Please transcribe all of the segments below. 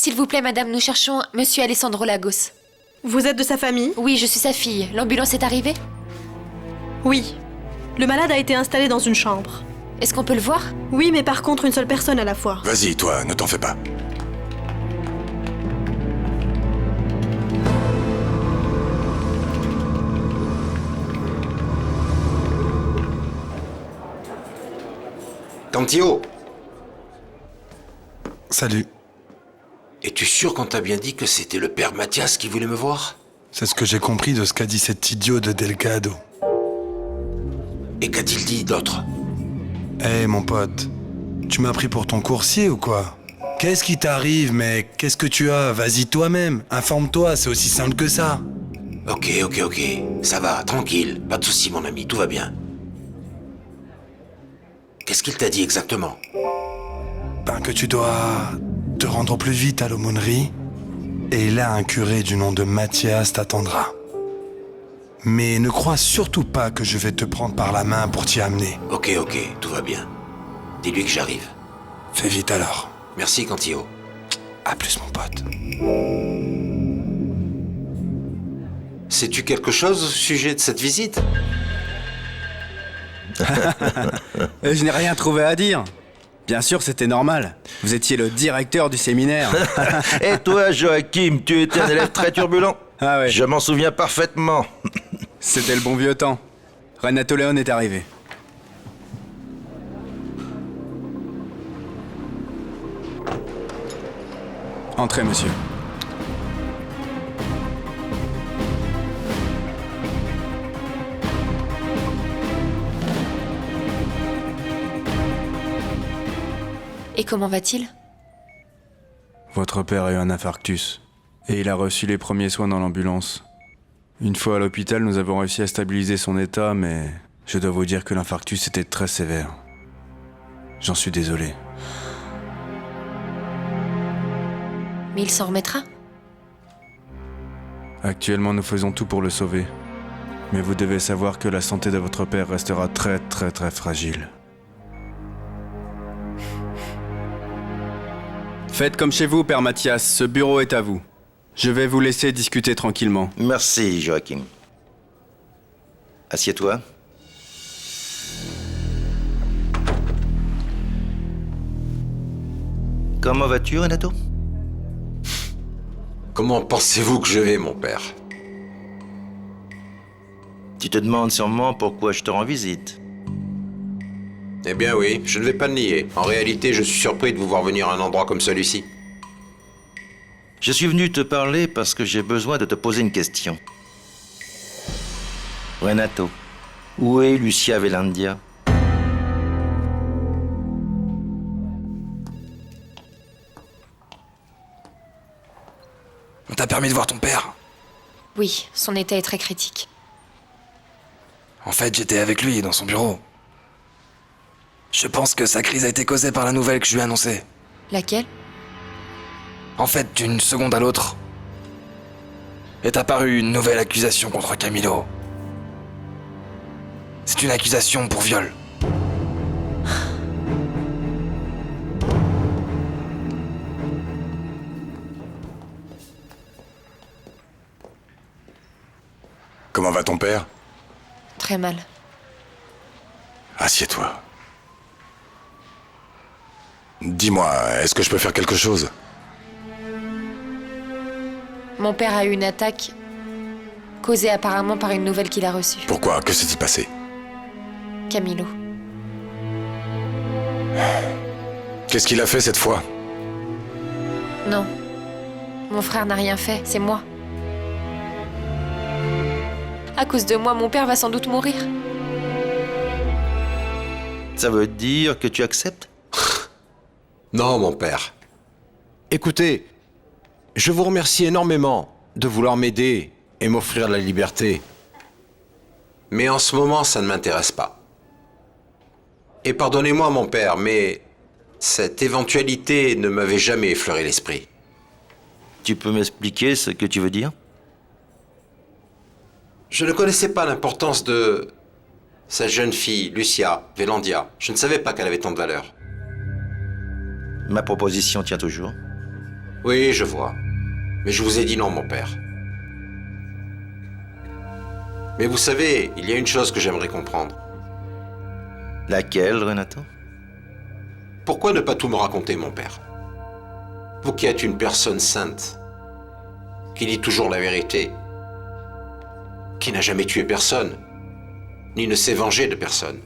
S'il vous plaît, madame, nous cherchons Monsieur Alessandro Lagos. Vous êtes de sa famille? Oui, je suis sa fille. L'ambulance est arrivée? Oui. Le malade a été installé dans une chambre. Est-ce qu'on peut le voir? Oui, mais par contre, une seule personne à la fois. Vas-y, toi, ne t'en fais pas. Cantio, Salut. es-tu sûr qu'on t'a bien dit que c'était le père Mathias qui voulait me voir? C'est ce que j'ai compris de ce qu'a dit cet idiot de Delgado. Et qu'a-t-il dit d'autre? Hé, mon pote, tu m'as pris pour ton coursier ou quoi? Qu'est-ce qui t'arrive, mec? Qu'est-ce que tu as? Vas-y toi-même, informe-toi, c'est aussi simple que ça. Ok, ça va, tranquille, pas de soucis mon ami, tout va bien. Qu'est-ce qu'il t'a dit exactement? Ben que tu dois te rendre au plus vite à l'aumônerie, et là un curé du nom de Mathias t'attendra. Mais ne crois surtout pas que je vais te prendre par la main pour t'y amener. Ok, tout va bien. Dis-lui que j'arrive. Fais vite alors. Merci Cantio. À plus mon pote. Sais-tu quelque chose au sujet de cette visite? Je n'ai rien trouvé à dire. Bien sûr, c'était normal. Vous étiez le directeur du séminaire. Et toi, Joachim, tu étais un élève très turbulent. Ah ouais. Je m'en souviens parfaitement. C'était le bon vieux temps. Renato Leone est arrivé. Entrez, monsieur. Et comment va-t-il? Votre père a eu un infarctus. Et il a reçu les premiers soins dans l'ambulance. Une fois à l'hôpital, nous avons réussi à stabiliser son état, mais je dois vous dire que l'infarctus était très sévère. J'en suis désolé. Mais il s'en remettra? Actuellement, nous faisons tout pour le sauver. Mais vous devez savoir que la santé de votre père restera très fragile. Faites comme chez vous, Père Mathias, ce bureau est à vous. Je vais vous laisser discuter tranquillement. Merci, Joachim. Assieds-toi. Comment vas-tu, Renato? Comment pensez-vous que je vais, mon père? Tu te demandes sûrement pourquoi je te rends visite. Eh bien oui, je ne vais pas le nier. En réalité, je suis surpris de vous voir venir à un endroit comme celui-ci. Je suis venu te parler parce que j'ai besoin de te poser une question. Renato, où est Lucia Velandia? On t'a permis de voir ton père? Oui, son état est très critique. En fait, j'étais avec lui dans son bureau. Je pense que sa crise a été causée par la nouvelle que je lui ai annoncée. Laquelle? En fait, d'une seconde à l'autre, est apparue une nouvelle accusation contre Camilo. C'est une accusation pour viol. Comment va ton père? Très mal. Assieds-toi. Dis-moi, est-ce que je peux faire quelque chose? Mon père a eu une attaque causée apparemment par une nouvelle qu'il a reçue. Pourquoi? Que s'est-il passé? Camilo. Qu'est-ce qu'il a fait cette fois? Non. Mon frère n'a rien fait, c'est moi. À cause de moi, mon père va sans doute mourir. Ça veut dire que tu acceptes? Non, mon père. Écoutez, je vous remercie énormément de vouloir m'aider et m'offrir la liberté. Mais en ce moment, ça ne m'intéresse pas. Et pardonnez-moi, mon père, mais cette éventualité ne m'avait jamais effleuré l'esprit. Tu peux m'expliquer ce que tu veux dire? Je ne connaissais pas l'importance de cette jeune fille, Lucia Velandia. Je ne savais pas qu'elle avait tant de valeur. Ma proposition tient toujours. Oui, je vois. Mais je vous ai dit non, mon père. Mais vous savez, il y a une chose que j'aimerais comprendre. Laquelle, Renato? Pourquoi ne pas tout me raconter, mon père? Vous qui êtes une personne sainte, qui dit toujours la vérité, qui n'a jamais tué personne, ni ne s'est vengé de personne.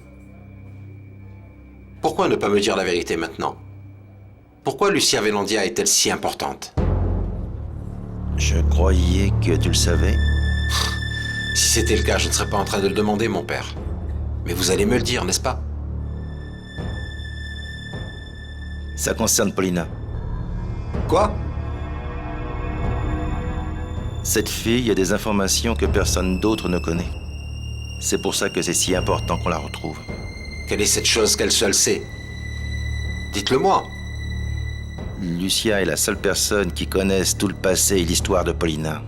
Pourquoi ne pas me dire la vérité maintenant? Pourquoi Lucia Vélandia est-elle si importante? Je croyais que tu le savais. Si c'était le cas, je ne serais pas en train de le demander, mon père. Mais vous allez me le dire, n'est-ce pas? Ça concerne Paulina. Quoi? Cette fille a des informations que personne d'autre ne connaît. C'est pour ça que c'est si important qu'on la retrouve. Quelle est cette chose qu'elle seule sait? Dites-le-moi. Lucia est la seule personne qui connaisse tout le passé et l'histoire de Paulina.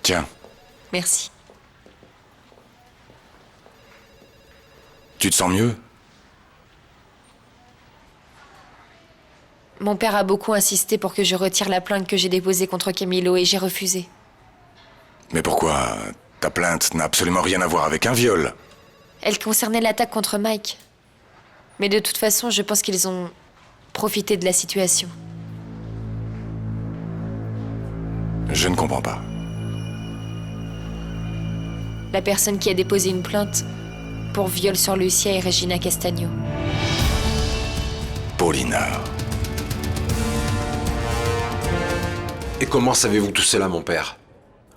Tiens, Merci. tu te sens mieux? Mon père a beaucoup insisté pour que je retire la plainte que j'ai déposée contre Camilo et j'ai refusé. Mais pourquoi? Ta plainte n'a absolument rien à voir avec un viol. Elle concernait l'attaque contre Mike. Mais de toute façon, je pense qu'ils ont profité de la situation. Je ne comprends pas. La personne qui a déposé une plainte pour viol sur Lucia et Regina Castagno. Paulina. Et comment savez-vous tout cela, mon père?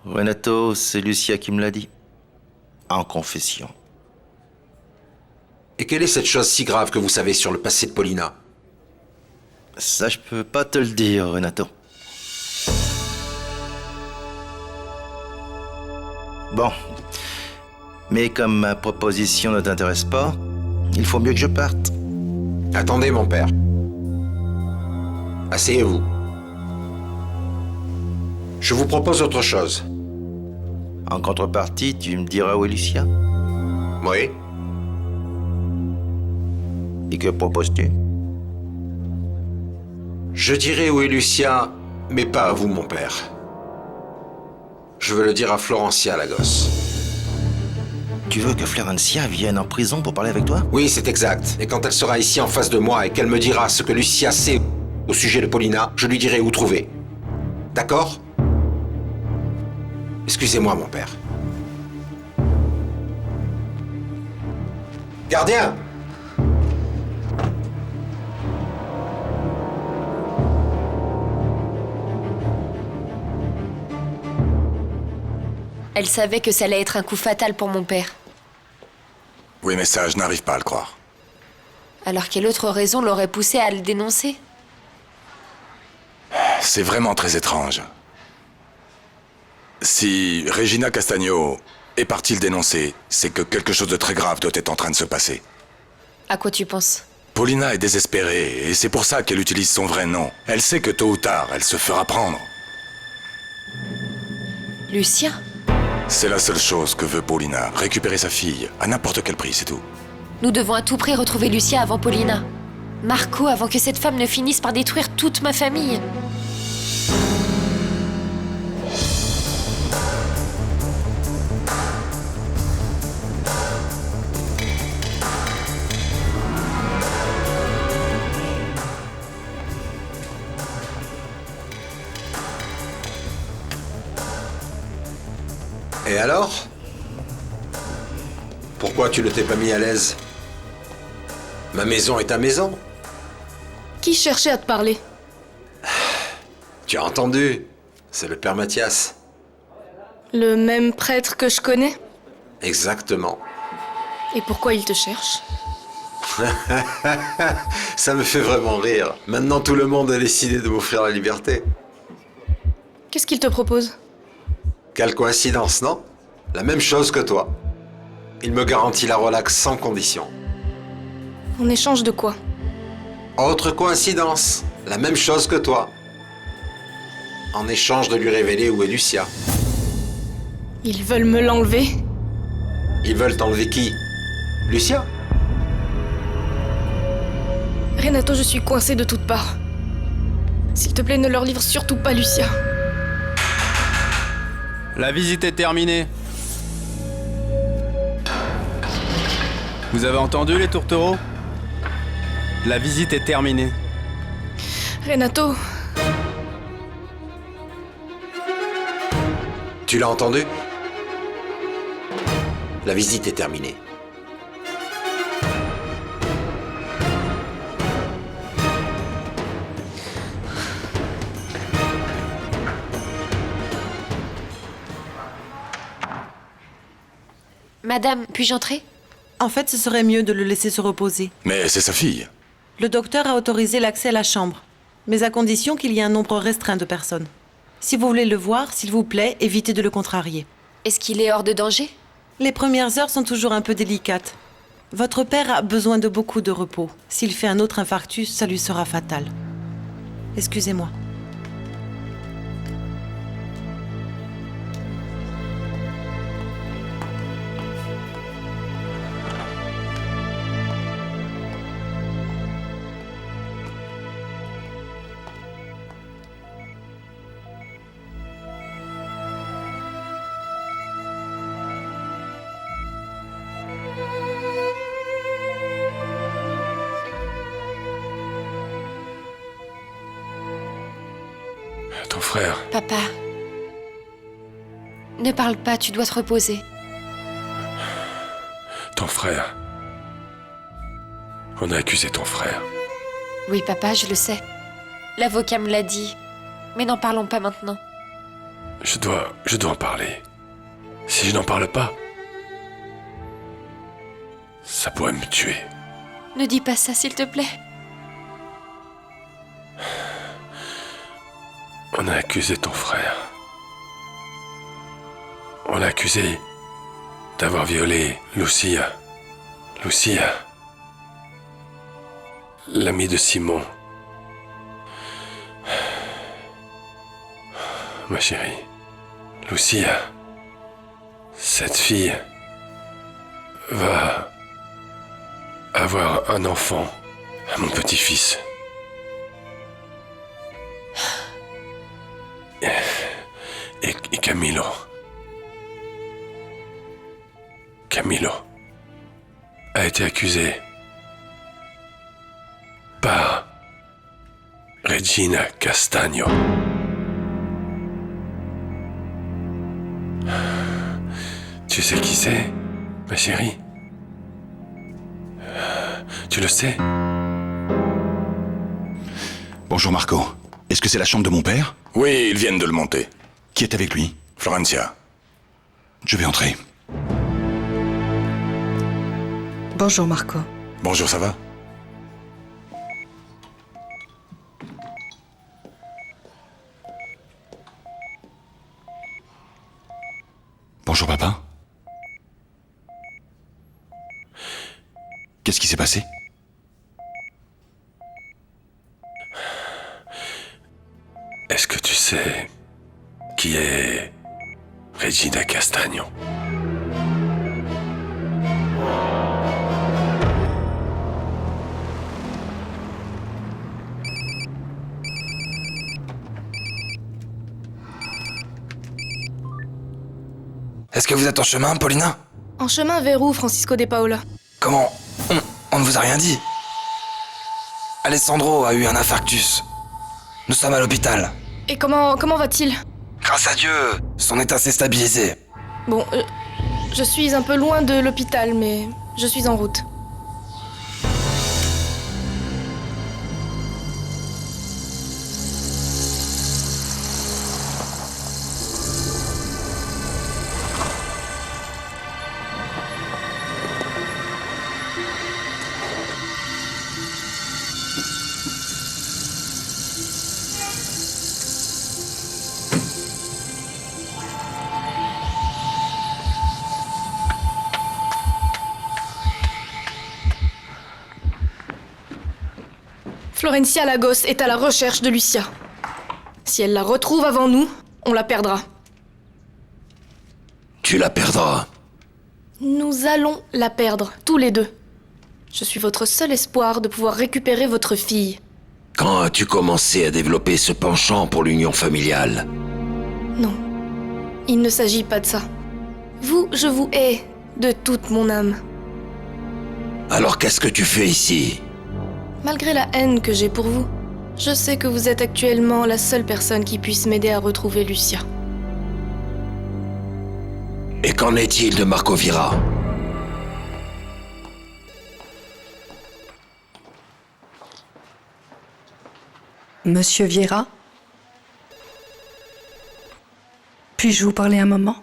Renato, c'est Lucia qui me l'a dit. En confession. Et quelle est cette chose si grave que vous savez sur le passé de Paulina? Ça, je peux pas te le dire, Renato. Bon. Mais comme ma proposition ne t'intéresse pas, il faut mieux que je parte. Attendez, mon père. Asseyez-vous. Je vous propose autre chose. En contrepartie, tu me diras où est Lucia. Oui? Et que proposes-tu? Je dirai où est Lucia, mais pas à vous, mon père. Je veux le dire à Florencia, la gosse. Tu veux que Florencia vienne en prison pour parler avec toi? Oui, c'est exact. Et quand elle sera ici en face de moi et qu'elle me dira ce que Lucia sait au sujet de Paulina, je lui dirai où trouver. D'accord? Excusez-moi, mon père. Gardien! Elle savait que ça allait être un coup fatal pour mon père. Oui, mais ça, je n'arrive pas à le croire. Alors quelle autre raison l'aurait poussé à le dénoncer? C'est vraiment très étrange. Si Regina Castagno est partie le dénoncer, c'est que quelque chose de très grave doit être en train de se passer. À quoi tu penses? Paulina est désespérée, et c'est pour ça qu'elle utilise son vrai nom. Elle sait que tôt ou tard, elle se fera prendre. Lucia? C'est la seule chose que veut Paulina, récupérer sa fille, à n'importe quel prix, c'est tout. Nous devons à tout prix retrouver Lucia avant Paulina. Marco, avant que cette femme ne finisse par détruire toute ma famille. Et alors? Pourquoi tu ne t'es pas mis à l'aise? Ma maison est ta maison. Qui cherchait à te parler? Tu as entendu? C'est le père Mathias. Le même prêtre que je connais? Exactement. Et pourquoi il te cherche? Ça me fait vraiment rire. Maintenant, tout le monde a décidé de m'offrir la liberté. Qu'est-ce qu'il te propose? Quelle coïncidence, non? La même chose que toi. Il me garantit la relaxe sans condition. En échange de quoi? Autre coïncidence, la même chose que toi. En échange de lui révéler où est Lucia. Ils veulent me l'enlever? Ils veulent t'enlever qui? Lucia? Renato, je suis coincée de toutes parts. S'il te plaît, ne leur livre surtout pas Lucia. La visite est terminée. Vous avez entendu les tourtereaux? La visite est terminée. Renato, Tu l'as entendu? La visite est terminée. Madame, puis-je entrer? En fait, ce serait mieux de le laisser se reposer. Mais c'est sa fille. Le docteur a autorisé l'accès à la chambre, mais à condition qu'il y ait un nombre restreint de personnes. Si vous voulez le voir, s'il vous plaît, évitez de le contrarier. Est-ce qu'il est hors de danger? Les premières heures sont toujours un peu délicates. Votre père a besoin de beaucoup de repos. S'il fait un autre infarctus, ça lui sera fatal. Excusez-moi. Ton frère. Papa. Ne parle pas, tu dois te reposer. Ton frère. On a accusé ton frère. Oui, papa, je le sais. L'avocat me l'a dit. Mais n'en parlons pas maintenant. Je dois en parler. Si je n'en parle pas, ça pourrait me tuer. Ne dis pas ça, s'il te plaît. On a accusé ton frère. On l'a accusé d'avoir violé Lucia. Lucia. L'amie de Simon. Ma chérie. Lucia. Cette fille va avoir un enfant à mon petit-fils. Et Camilo. Camilo a été accusé par Regina Castagno. Tu sais qui c'est, ma chérie? Tu le sais? Bonjour Marco. Est-ce que c'est la chambre de mon père? Oui, ils viennent de le monter. Qui est avec lui? Florencia. Je vais entrer. Bonjour Marco. Bonjour, ça va? Bonjour papa. Qu'est-ce qui s'est passé? Est-ce que tu sais qui est Regina Castagno? Est-ce que vous êtes en chemin, Paulina? En chemin vers où, Francisco de Paula? Comment? On ne vous a rien dit. Alessandro a eu un infarctus. Nous sommes à l'hôpital. Et comment va-t-il? Grâce à Dieu, son état s'est stabilisé. Bon, je suis un peu loin de l'hôpital, mais je suis en route. Florencia Lagos est à la recherche de Lucia. Si elle la retrouve avant nous, on la perdra. Tu la perdras. Nous allons la perdre, tous les deux. Je suis votre seul espoir de pouvoir récupérer votre fille. Quand as-tu commencé à développer ce penchant pour l'union familiale? Non, il ne s'agit pas de ça. Vous, je vous hais de toute mon âme. Alors qu'est-ce que tu fais ici? Malgré la haine que j'ai pour vous, je sais que vous êtes actuellement la seule personne qui puisse m'aider à retrouver Lucia. Et qu'en est-il de Marco Vira? Monsieur Vieira? Puis-je vous parler un moment?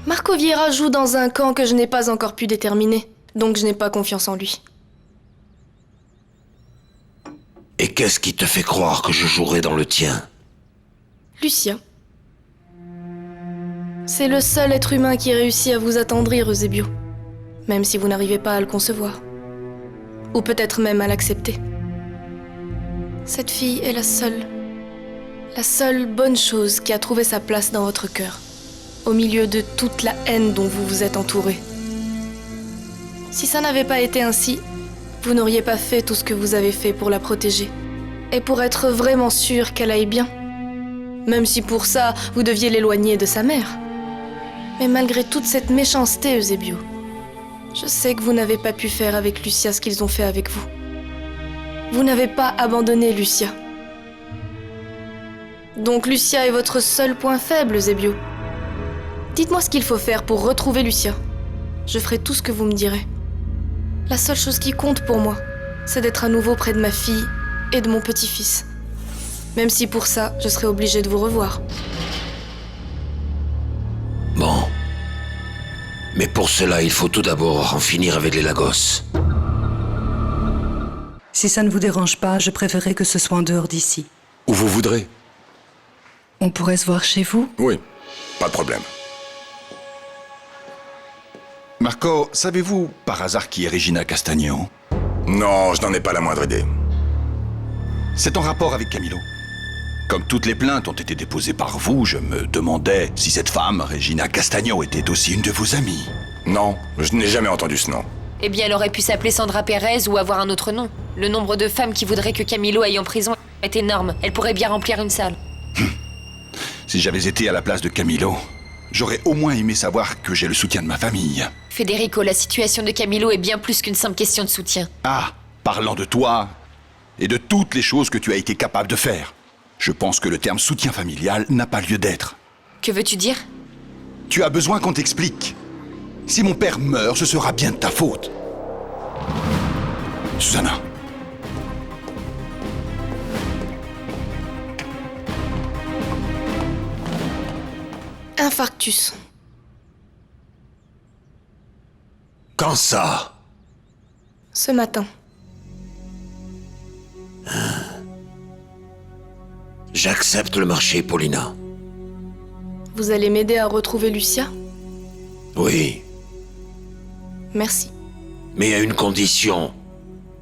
Marco Vieira joue dans un camp que je n'ai pas encore pu déterminer, donc je n'ai pas confiance en lui. Et qu'est-ce qui te fait croire que je jouerai dans le tien? Lucia. C'est le seul être humain qui réussit à vous attendrir, Eusebio. Même si vous n'arrivez pas à le concevoir. Ou peut-être même à l'accepter. Cette fille est la seule bonne chose qui a trouvé sa place dans votre cœur, au milieu de toute la haine dont vous vous êtes entouré. Si ça n'avait pas été ainsi, vous n'auriez pas fait tout ce que vous avez fait pour la protéger, et pour être vraiment sûr qu'elle aille bien. Même si pour ça, vous deviez l'éloigner de sa mère. Mais malgré toute cette méchanceté, Eusebio, je sais que vous n'avez pas pu faire avec Lucia ce qu'ils ont fait avec vous. Vous n'avez pas abandonné Lucia. Donc Lucia est votre seul point faible, Eusebio. Dites-moi ce qu'il faut faire pour retrouver Lucia. Je ferai tout ce que vous me direz. La seule chose qui compte pour moi, c'est d'être à nouveau près de ma fille et de mon petit-fils. Même si pour ça, je serai obligée de vous revoir. Bon. Mais pour cela, il faut tout d'abord en finir avec les Lagos. Si ça ne vous dérange pas, je préférerais que ce soit en dehors d'ici. Où vous voudrez. On pourrait se voir chez vous? Oui, pas de problème. Marco, savez-vous par hasard qui est Regina Castagno? Non, je n'en ai pas la moindre idée. C'est en rapport avec Camilo. Comme toutes les plaintes ont été déposées par vous, je me demandais si cette femme, Regina Castagno, était aussi une de vos amies. Non, je n'ai jamais entendu ce nom. Eh bien, elle aurait pu s'appeler Sandra Pérez ou avoir un autre nom. Le nombre de femmes qui voudraient que Camilo aille en prison est énorme. Elle pourrait bien remplir une salle. Si j'avais été à la place de Camilo, j'aurais au moins aimé savoir que j'ai le soutien de ma famille. Federico, la situation de Camilo est bien plus qu'une simple question de soutien. Ah, parlant de toi et de toutes les choses que tu as été capable de faire, je pense que le terme soutien familial n'a pas lieu d'être. Que veux-tu dire? Tu as besoin qu'on t'explique. Si mon père meurt, ce sera bien de ta faute. Susanna. Infarctus. Quand ça? Ce matin. J'accepte le marché, Paulina. Vous allez m'aider à retrouver Lucia? Oui, Merci. mais à une condition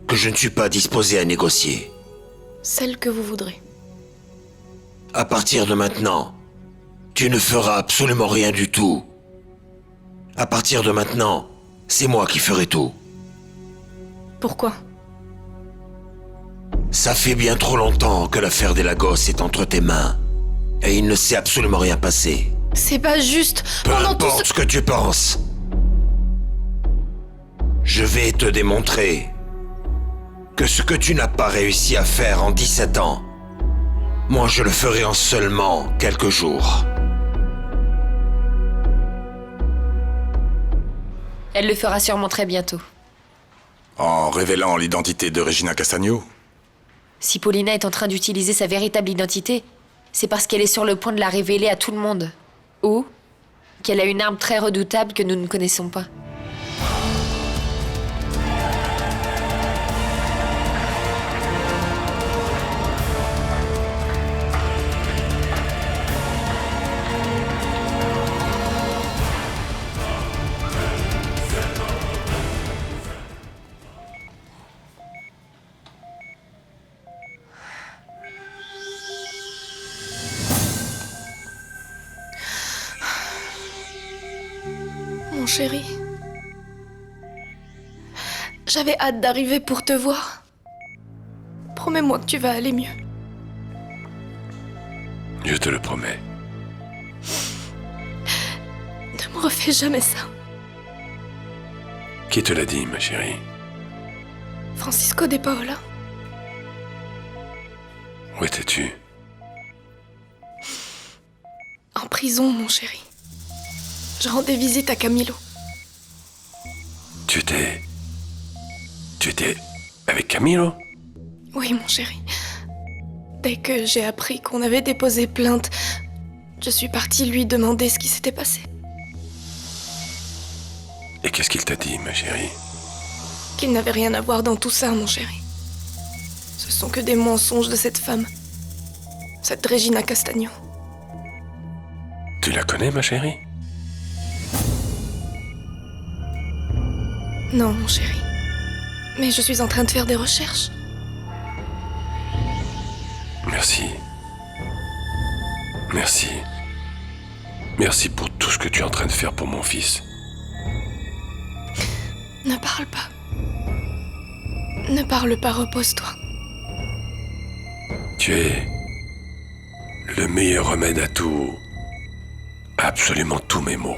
que je ne suis pas disposé à négocier. Celle que vous voudrez. À partir de maintenant, tu ne feras absolument rien du tout. À partir de maintenant, c'est moi qui ferai tout. Pourquoi? Ça fait bien trop longtemps que l'affaire des Lagos est entre tes mains. Et il ne s'est absolument rien passé. C'est pas juste. Peu Pendant tout importe ce que tu penses. Je vais te démontrer que ce que tu n'as pas réussi à faire en 17 ans, moi je le ferai en seulement quelques jours. Elle le fera sûrement très bientôt. En révélant l'identité de Regina Castagno? Si Paulina est en train d'utiliser sa véritable identité, c'est parce qu'elle est sur le point de la révéler à tout le monde. Ou qu'elle a une arme très redoutable que nous ne connaissons pas. chéri. J'avais hâte d'arriver pour te voir. Promets-moi que tu vas aller mieux. Je te le promets. Ne me refais jamais ça. Qui te l'a dit, ma chérie? Francisco de Paola. Où étais-tu? En prison, mon chéri. Je rendais visite à Camilo. Tu étais avec Camilo? Oui, mon chéri. Dès que j'ai appris qu'on avait déposé plainte, je suis partie lui demander ce qui s'était passé. Et qu'est-ce qu'il t'a dit, ma chérie? Qu'il n'avait rien à voir dans tout ça, mon chéri. Ce sont que des mensonges de cette femme. Cette Regina Castagno. Tu la connais, ma chérie? Non, mon chéri. Mais je suis en train de faire des recherches. Merci. Merci. Merci pour tout ce que tu es en train de faire pour mon fils. Ne parle pas. Ne parle pas, repose-toi. Tu es le meilleur remède à tout. À absolument tous mes maux.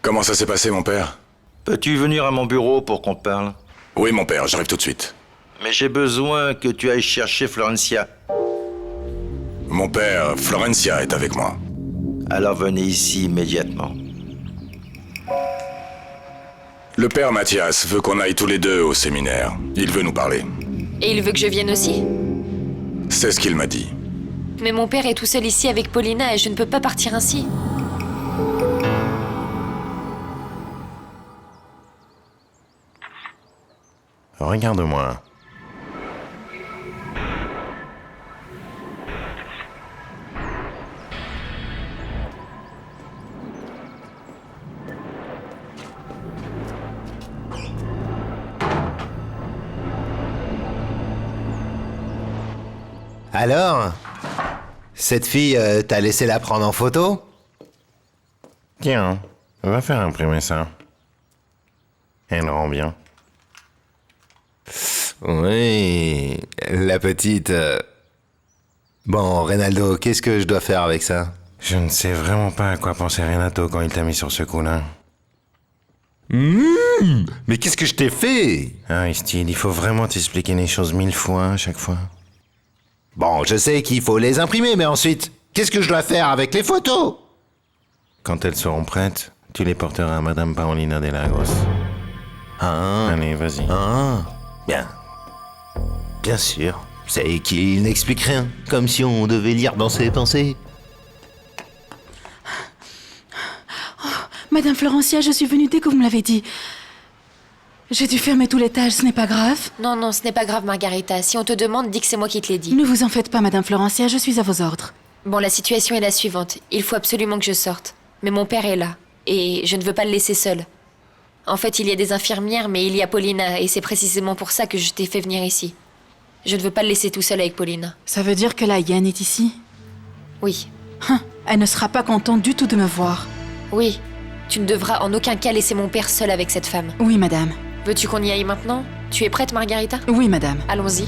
Comment ça s'est passé, mon père? Peux-tu venir à mon bureau pour qu'on parle? Oui, mon père, j'arrive tout de suite. Mais j'ai besoin que tu ailles chercher Florencia. Mon père, Florencia est avec moi. Alors venez ici immédiatement. Le père Mathias veut qu'on aille tous les deux au séminaire. Il veut nous parler. Et il veut que je vienne aussi? C'est ce qu'il m'a dit. Mais mon père est tout seul ici avec Paulina et je ne peux pas partir ainsi. Regarde-moi. Alors, cette fille, t'as laissé la prendre en photo? Tiens, va faire imprimer ça. Elle rend bien. Oui, la petite... Bon, Reynaldo, qu'est-ce que je dois faire avec ça? Je ne sais vraiment pas à quoi penser Renato quand il t'a mis sur ce coup-là. Mais qu'est-ce que je t'ai fait? Aristide, il faut vraiment t'expliquer les choses 1000 fois à chaque fois. Bon, je sais qu'il faut les imprimer, mais ensuite, qu'est-ce que je dois faire avec les photos? Quand elles seront prêtes, tu les porteras à Madame Paolina de Lagos. Ah. Allez, vas-y. Ah. Bien. Bien sûr. C'est qu'il n'explique rien, comme si on devait lire dans ses pensées. Madame Florencia, je suis venue dès que vous me l'avez dit. J'ai dû fermer tout l'étage, ce n'est pas grave? Non, non, ce n'est pas grave, Margarita. Si on te demande, dis que c'est moi qui te l'ai dit. Ne vous en faites pas, Madame Florencia, je suis à vos ordres. Bon, la situation est la suivante. Il faut absolument que je sorte. Mais mon père est là. Et je ne veux pas le laisser seul. En fait, il y a des infirmières, mais il y a Paulina. Et c'est précisément pour ça que je t'ai fait venir ici. Je ne veux pas le laisser tout seul avec Paulina. Ça veut dire que la hyène est ici? Oui. Elle ne sera pas contente du tout de me voir. Oui. Tu ne devras en aucun cas laisser mon père seul avec cette femme. Oui, madame. Veux-tu qu'on y aille maintenant? Tu es prête, Margarita? Oui, madame. Allons-y.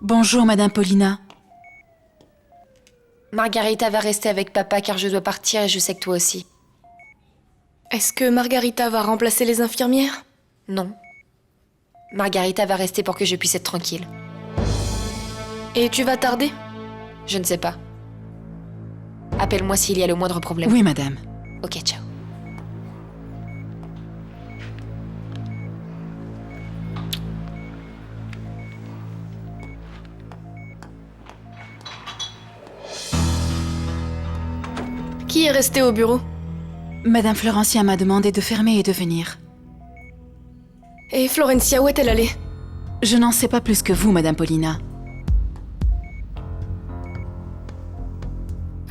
Bonjour, Madame Paulina. Margarita va rester avec papa car je dois partir et je sais que toi aussi. Est-ce que Margarita va remplacer les infirmières? Non. Margarita va rester pour que je puisse être tranquille. Et tu vas tarder? Je ne sais pas. Appelle-moi s'il y a le moindre problème. Oui, madame. Ok, ciao. Qui est resté au bureau? Madame Florencia m'a demandé de fermer et de venir. Et Florencia, où est-elle allée? Je n'en sais pas plus que vous, Madame Paulina.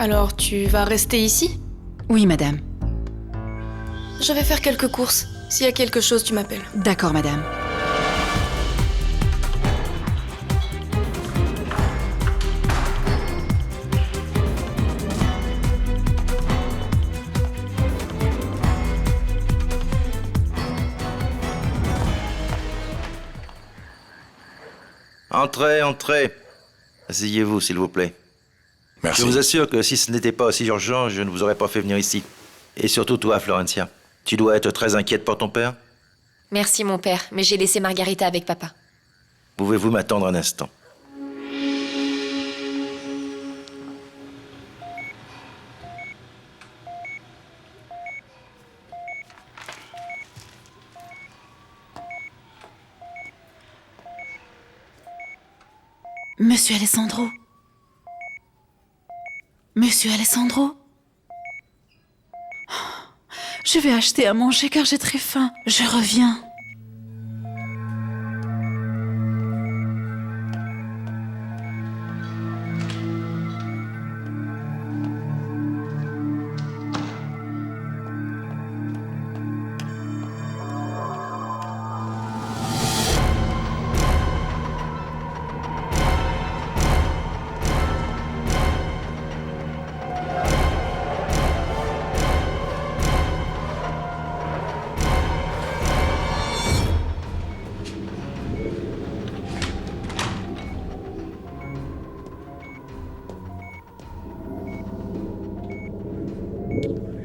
Alors tu vas rester ici? Oui, madame. Je vais faire quelques courses. S'il y a quelque chose, tu m'appelles. D'accord, madame. Entrez, entrez. Asseyez-vous, s'il vous plaît. Merci. Je vous assure que si ce n'était pas aussi urgent, je ne vous aurais pas fait venir ici. Et surtout toi, Florencia. Tu dois être très inquiète pour ton père? Merci, mon père, mais j'ai laissé Margarita avec papa. Pouvez-vous m'attendre un instant? Monsieur Alessandro. Monsieur Alessandro. Je vais acheter à manger car j'ai très faim. Je reviens.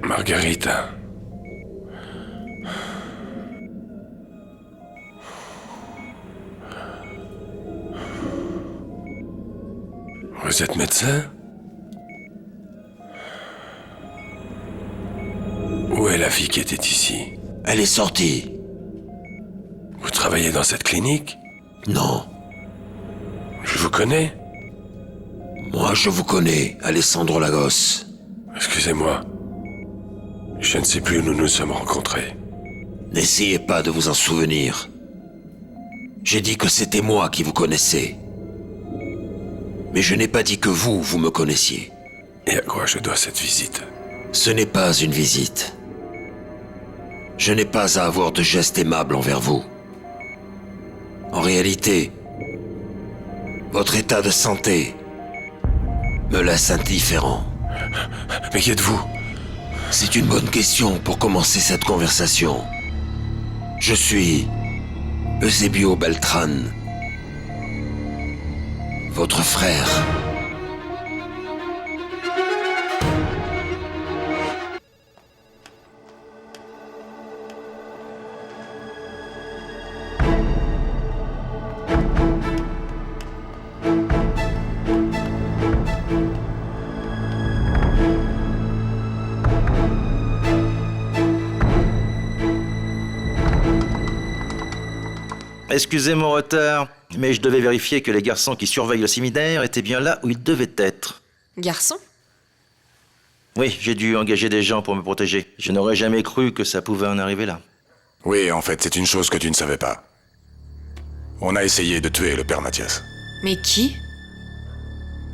Margarita. Vous êtes médecin? Où est la fille qui était ici? Elle est sortie. Vous travaillez dans cette clinique? Non. Je vous connais? Moi, je vous connais, Alessandro Lagos. Excusez-moi. Je ne sais plus où nous nous sommes rencontrés. N'essayez pas de vous en souvenir. J'ai dit que c'était moi qui vous connaissais. Mais je n'ai pas dit que vous me connaissiez. Et à quoi je dois cette visite? Ce n'est pas une visite. Je n'ai pas à avoir de gestes aimables envers vous. En réalité, votre état de santé me laisse indifférent. Mais qui êtes-vous? C'est une bonne question pour commencer cette conversation. Je suis Eusebio Beltran, votre frère. Excusez mon retard, mais je devais vérifier que les garçons qui surveillent le séminaire étaient bien là où ils devaient être. Garçon? Oui, j'ai dû engager des gens pour me protéger. Je n'aurais jamais cru que ça pouvait en arriver là. Oui, en fait, c'est une chose que tu ne savais pas. On a essayé de tuer le père Mathias. Mais qui?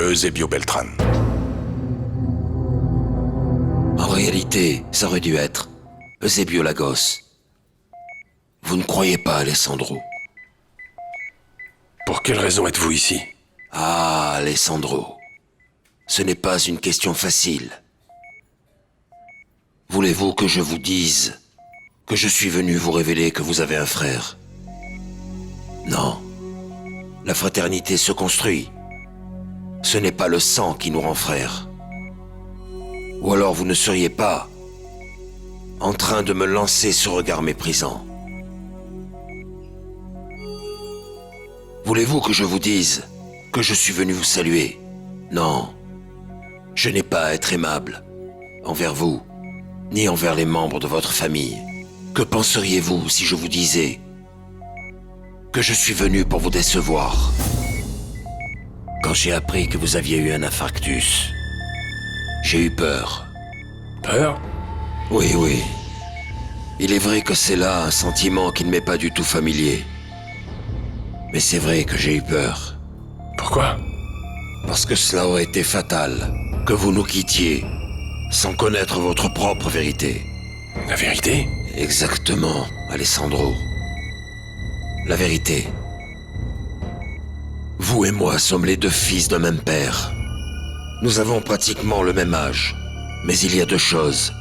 Eusebio Beltran. En réalité, ça aurait dû être Eusebio Lagos. Vous ne croyez pas, Alessandro? Pour quelle raison êtes-vous ici? Ah, Alessandro. Ce n'est pas une question facile. Voulez-vous que je vous dise que je suis venu vous révéler que vous avez un frère? Non. La fraternité se construit. Ce n'est pas le sang qui nous rend frères. Ou alors vous ne seriez pas en train de me lancer ce regard méprisant. Voulez-vous que je vous dise que je suis venu vous saluer? Non. Je n'ai pas à être aimable envers vous, ni envers les membres de votre famille. Que penseriez-vous si je vous disais que je suis venu pour vous décevoir? Quand j'ai appris que vous aviez eu un infarctus, j'ai eu peur. Peur? Oui, oui. Il est vrai que c'est là un sentiment qui ne m'est pas du tout familier. Mais c'est vrai que j'ai eu peur. Pourquoi? Parce que cela aurait été fatal. que vous nous quittiez sans connaître votre propre vérité. La vérité? Exactement, Alessandro. La vérité. Vous et moi sommes les deux fils d'un même père. Nous avons pratiquement le même âge, mais il y a deux choses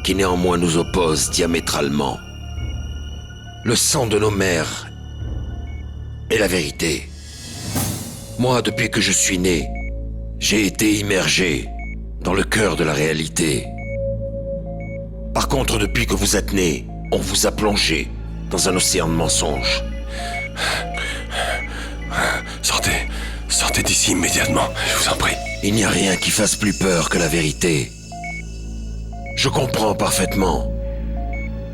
qui néanmoins nous opposent diamétralement. Le sang de nos mères et la vérité. Moi, depuis que je suis né, j'ai été immergé dans le cœur de la réalité. Par contre, depuis que vous êtes né, on vous a plongé dans un océan de mensonges. Sortez d'ici immédiatement, je vous en prie. Il n'y a rien qui fasse plus peur que la vérité. Je comprends parfaitement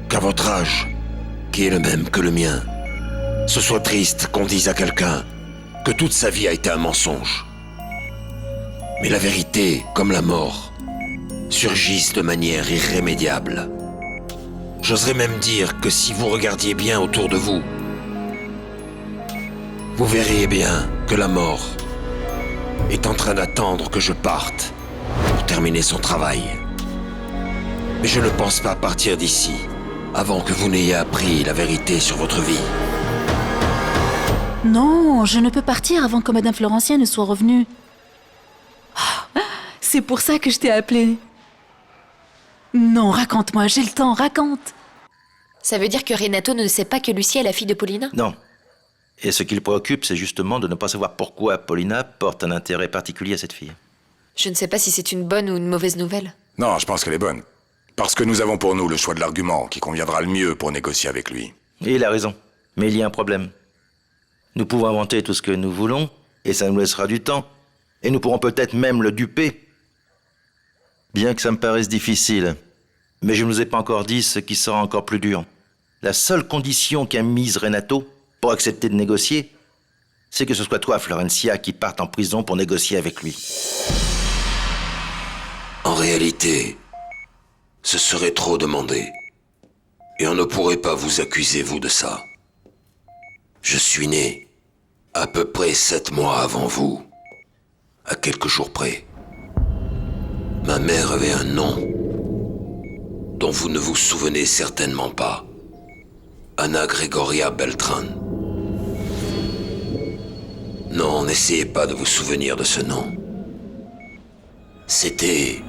qu'à votre âge, qui est le même que le mien, ce soit triste qu'on dise à quelqu'un que toute sa vie a été un mensonge. Mais la vérité, comme la mort, surgissent de manière irrémédiable. J'oserais même dire que si vous regardiez bien autour de vous, vous verriez bien que la mort est en train d'attendre que je parte pour terminer son travail. Mais je ne pense pas partir d'ici avant que vous n'ayez appris la vérité sur votre vie. Non, je ne peux partir avant que Madame Florencia ne soit revenue. Oh, c'est pour ça que je t'ai appelé. Non, raconte-moi, j'ai le temps, raconte. Ça veut dire que Renato ne sait pas que Lucie est la fille de Paulina? Non. Et ce qui le préoccupe, c'est justement de ne pas savoir pourquoi Paulina porte un intérêt particulier à cette fille. Je ne sais pas si c'est une bonne ou une mauvaise nouvelle. Non, je pense qu'elle est bonne. Parce que nous avons pour nous le choix de l'argument qui conviendra le mieux pour négocier avec lui. Et il a raison. Mais il y a un problème. Nous pouvons inventer tout ce que nous voulons, et ça nous laissera du temps. Et nous pourrons peut-être même le duper. Bien que ça me paraisse difficile, mais je ne vous ai pas encore dit ce qui sera encore plus dur. La seule condition qu'a mise Renato pour accepter de négocier, c'est que ce soit toi, Florencia, qui parte en prison pour négocier avec lui. En réalité, ce serait trop demandé. Et on ne pourrait pas vous accuser, vous, de ça. Je suis né à peu près 7 mois avant vous, à quelques jours près. Ma mère avait un nom dont vous ne vous souvenez certainement pas. Anna Gregoria Beltran. Non, n'essayez pas de vous souvenir de ce nom. C'était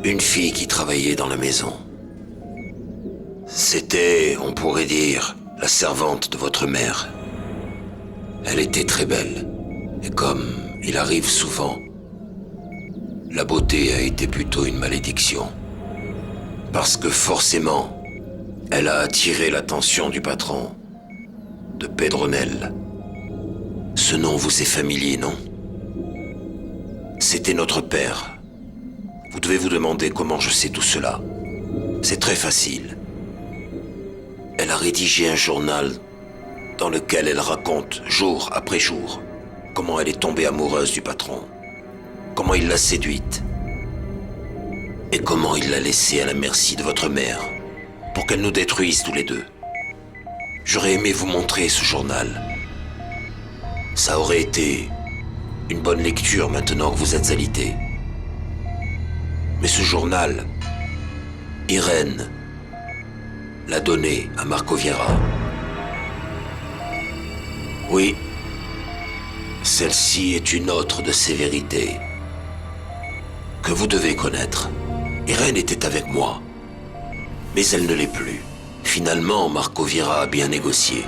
une fille qui travaillait dans la maison. C'était, on pourrait dire, la servante de votre mère. Elle était très belle. Et comme il arrive souvent, la beauté a été plutôt une malédiction. Parce que forcément, elle a attiré l'attention du patron, de Pedronel. Ce nom vous est familier, non? C'était notre père. Vous devez vous demander comment je sais tout cela. C'est très facile. Elle a rédigé un journal dans lequel elle raconte, jour après jour, comment elle est tombée amoureuse du patron, comment il l'a séduite, et comment il l'a laissée à la merci de votre mère, pour qu'elle nous détruise tous les deux. J'aurais aimé vous montrer ce journal. Ça aurait été une bonne lecture maintenant que vous êtes alité. Mais ce journal, Irène l'a donné à Marco Viera. Oui, celle-ci est une autre de ces vérités que vous devez connaître. Irène était avec moi, mais elle ne l'est plus. Finalement, Marco Viera a bien négocié,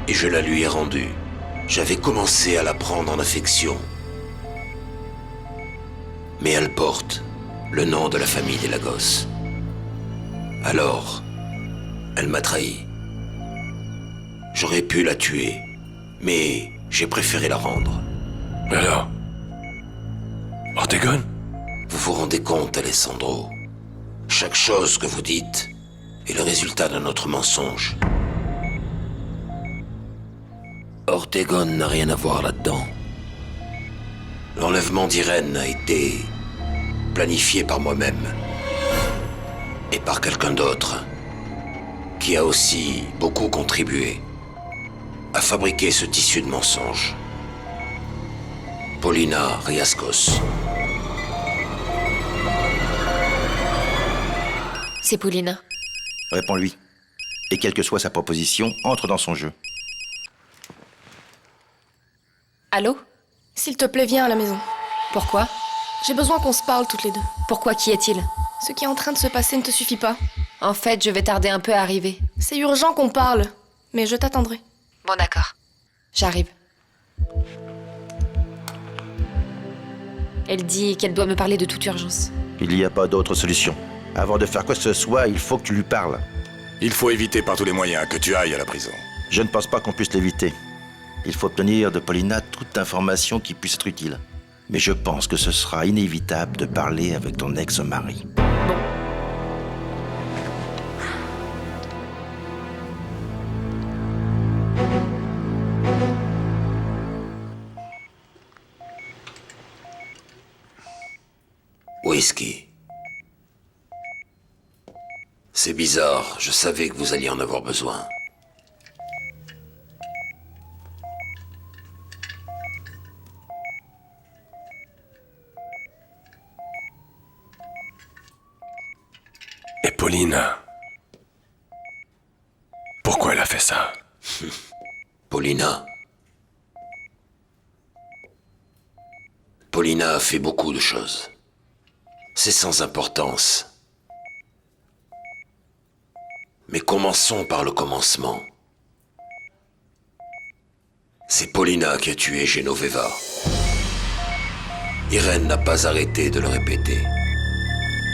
et je la lui ai rendue. J'avais commencé à la prendre en affection. Mais elle porte le nom de la famille des Lagos. Alors, elle m'a trahi. J'aurais pu la tuer, mais j'ai préféré la rendre. Mais alors? Ortegon? Vous vous rendez compte, Alessandro? Chaque chose que vous dites est le résultat d'un autre mensonge. Ortegon n'a rien à voir là-dedans. L'enlèvement d'Irène a été planifié par moi-même et par quelqu'un d'autre qui a aussi beaucoup contribué à fabriquer ce tissu de mensonges. Paulina Riascos. C'est Paulina. Réponds-lui. Et quelle que soit sa proposition, entre dans son jeu. Allô? S'il te plaît, viens à la maison. Pourquoi? J'ai besoin qu'on se parle toutes les deux. Pourquoi? Qui est-il? Ce qui est en train de se passer ne te suffit pas. En fait, je vais tarder un peu à arriver. C'est urgent qu'on parle, mais je t'attendrai. Bon, d'accord. J'arrive. Elle dit qu'elle doit me parler de toute urgence. Il n'y a pas d'autre solution. Avant de faire quoi que ce soit, il faut que tu lui parles. Il faut éviter par tous les moyens que tu ailles à la prison. Je ne pense pas qu'on puisse l'éviter. Il faut obtenir de Paulina toute information qui puisse être utile. Mais je pense que ce sera inévitable de parler avec ton ex-mari. Whisky. C'est bizarre, je savais que vous alliez en avoir besoin. Et Paulina? Pourquoi elle a fait ça? Paulina. Paulina a fait beaucoup de choses. C'est sans importance. Mais commençons par le commencement. C'est Paulina qui a tué Genoveva. Irène n'a pas arrêté de le répéter.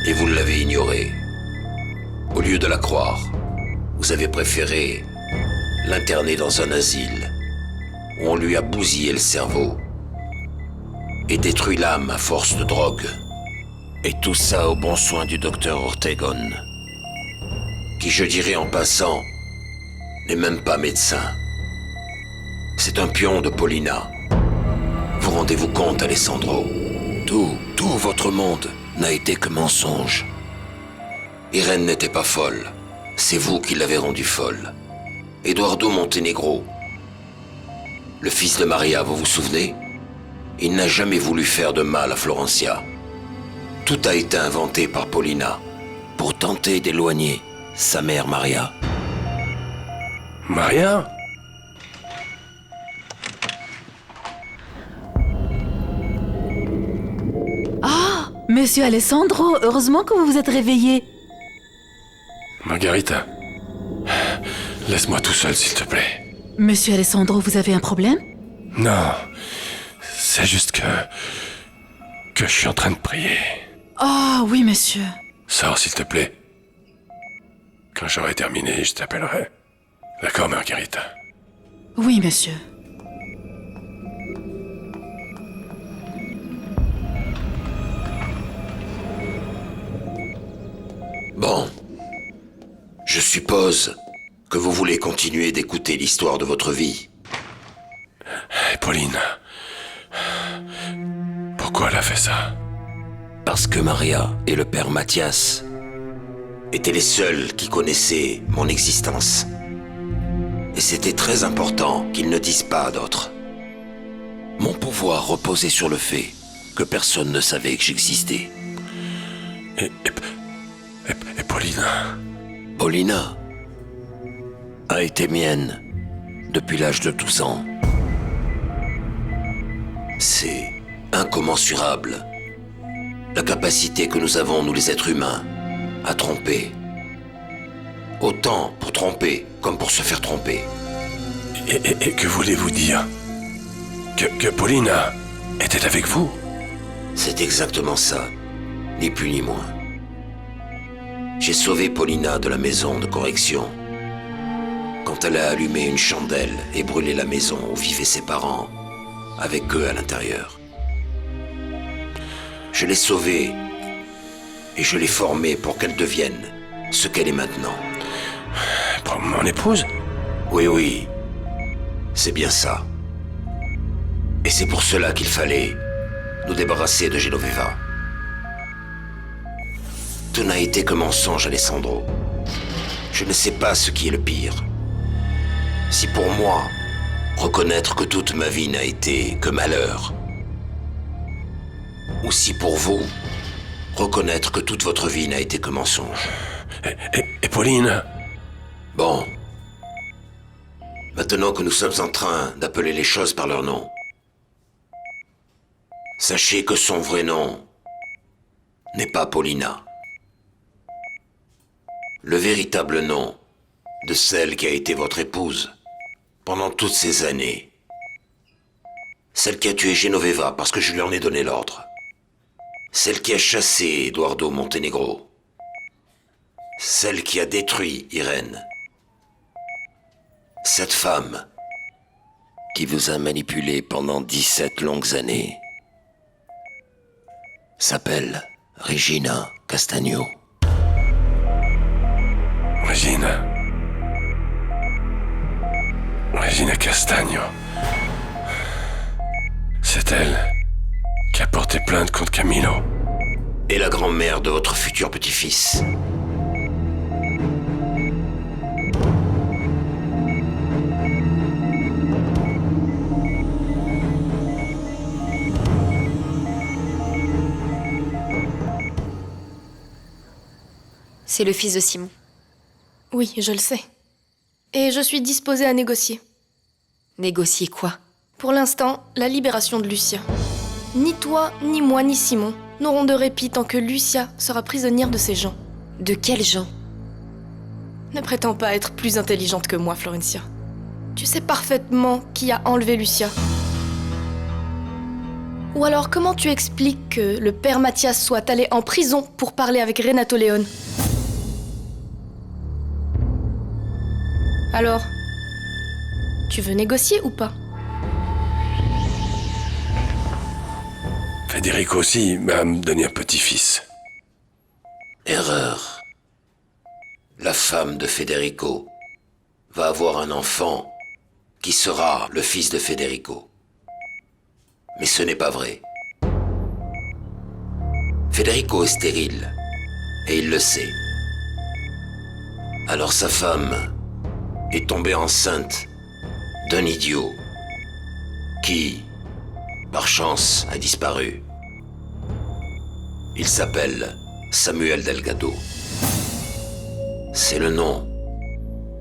Et vous l'avez ignoré. Au lieu de la croire, vous avez préféré l'interner dans un asile où on lui a bousillé le cerveau et détruit l'âme à force de drogue. Et tout ça au bon soin du docteur Ortegon, qui, je dirais en passant, n'est même pas médecin. C'est un pion de Paulina. Vous rendez-vous compte, Alessandro? Tout votre monde n'a été que mensonge. Irène n'était pas folle. C'est vous qui l'avez rendue folle. Eduardo Montenegro, le fils de Maria, vous vous souvenez? Il n'a jamais voulu faire de mal à Florencia. Tout a été inventé par Paulina pour tenter d'éloigner sa mère Maria. Maria? Ah, monsieur Alessandro, heureusement que vous vous êtes réveillé. Margarita, laisse-moi tout seul, s'il te plaît. Monsieur Alessandro, vous avez un problème? Non, c'est juste que je suis en train de prier. Ah, oui, monsieur. Sors, s'il te plaît. Quand j'aurai terminé, je t'appellerai. D'accord, Margarita? Oui, monsieur. Bon. Je suppose que vous voulez continuer d'écouter l'histoire de votre vie. Et Pauline, pourquoi elle a fait ça? Parce que Maria et le père Mathias étaient les seuls qui connaissaient mon existence. Et c'était très important qu'ils ne disent pas à d'autres. Mon pouvoir reposait sur le fait que personne ne savait que j'existais. Et Paulina? Paulina a été mienne depuis l'âge de 12 ans. C'est incommensurable, la capacité que nous avons, nous les êtres humains, à tromper. Autant pour tromper comme pour se faire tromper. Et que voulez-vous dire? Que Paulina était avec vous? C'est exactement ça, ni plus ni moins. J'ai sauvé Paulina de la maison de correction. Quand elle a allumé une chandelle et brûlé la maison où vivaient ses parents, avec eux à l'intérieur. Je l'ai sauvée et je l'ai formée pour qu'elle devienne ce qu'elle est maintenant. Pour mon épouse? Oui, c'est bien ça. Et c'est pour cela qu'il fallait nous débarrasser de Genoveva. Tout n'a été que mensonge, Alessandro. Je ne sais pas ce qui est le pire. Si pour moi, reconnaître que toute ma vie n'a été que malheur, ou si pour vous, reconnaître que toute votre vie n'a été que mensonge. Et Pauline? Bon. Maintenant que nous sommes en train d'appeler les choses par leur nom, sachez que son vrai nom n'est pas Paulina. Le véritable nom de celle qui a été votre épouse pendant toutes ces années, celle qui a tué Genoveva parce que je lui en ai donné l'ordre, celle qui a chassé Eduardo Montenegro, celle qui a détruit Irène, cette femme qui vous a manipulé pendant 17 longues années s'appelle Regina Castagno. Regina Castagno. C'est elle qui a porté plainte contre Camilo. Et la grand-mère de votre futur petit-fils. C'est le fils de Simon. Oui, je le sais. Et je suis disposée à négocier. Négocier quoi? Pour l'instant, la libération de Lucia. Ni toi, ni moi, ni Simon n'auront de répit tant que Lucia sera prisonnière de ces gens. De quels gens? Ne prétends pas être plus intelligente que moi, Florencia. Tu sais parfaitement qui a enlevé Lucia. Ou alors, comment tu expliques que le père Mathias soit allé en prison pour parler avec Renato Leone? Alors, tu veux négocier ou pas? Federico aussi m'a donné un petit-fils. Erreur. La femme de Federico va avoir un enfant qui sera le fils de Federico. Mais ce n'est pas vrai. Federico est stérile, et il le sait. Alors sa femme est tombée enceinte d'un idiot qui, par chance, a disparu. Il s'appelle Samuel Delgado. C'est le nom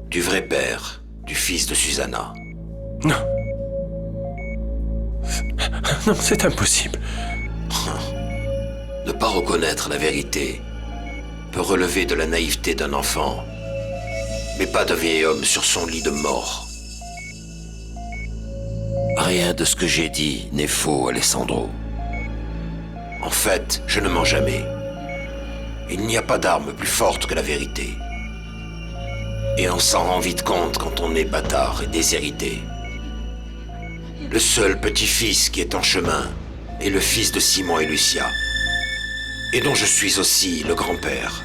du vrai père du fils de Susanna. Non. Non, c'est impossible. Ne pas reconnaître la vérité peut relever de la naïveté d'un enfant, mais pas d'un vieil homme sur son lit de mort. Rien de ce que j'ai dit n'est faux, Alessandro. En fait, je ne mens jamais. Il n'y a pas d'arme plus forte que la vérité. Et on s'en rend vite compte quand on est bâtard et déshérité. Le seul petit-fils qui est en chemin est le fils de Simon et Lucia, et dont je suis aussi le grand-père.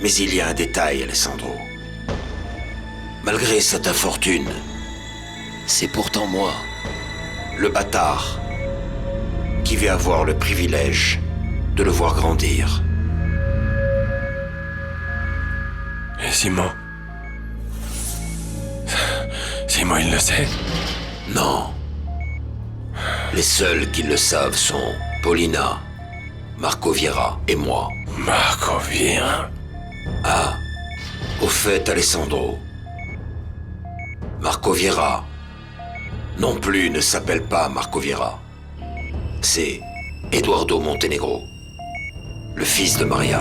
Mais il y a un détail, Alessandro. Malgré cette infortune, c'est pourtant moi, le bâtard, qui vais avoir le privilège de le voir grandir. Et Simon? Simon, il le sait? Non. Les seuls qui le savent sont Paulina, Marco Viera et moi. Marco Viera? Ah, au fait, Alessandro, Marco Viera non plus ne s'appelle pas Marco Viera. C'est Eduardo Montenegro, le fils de Maria.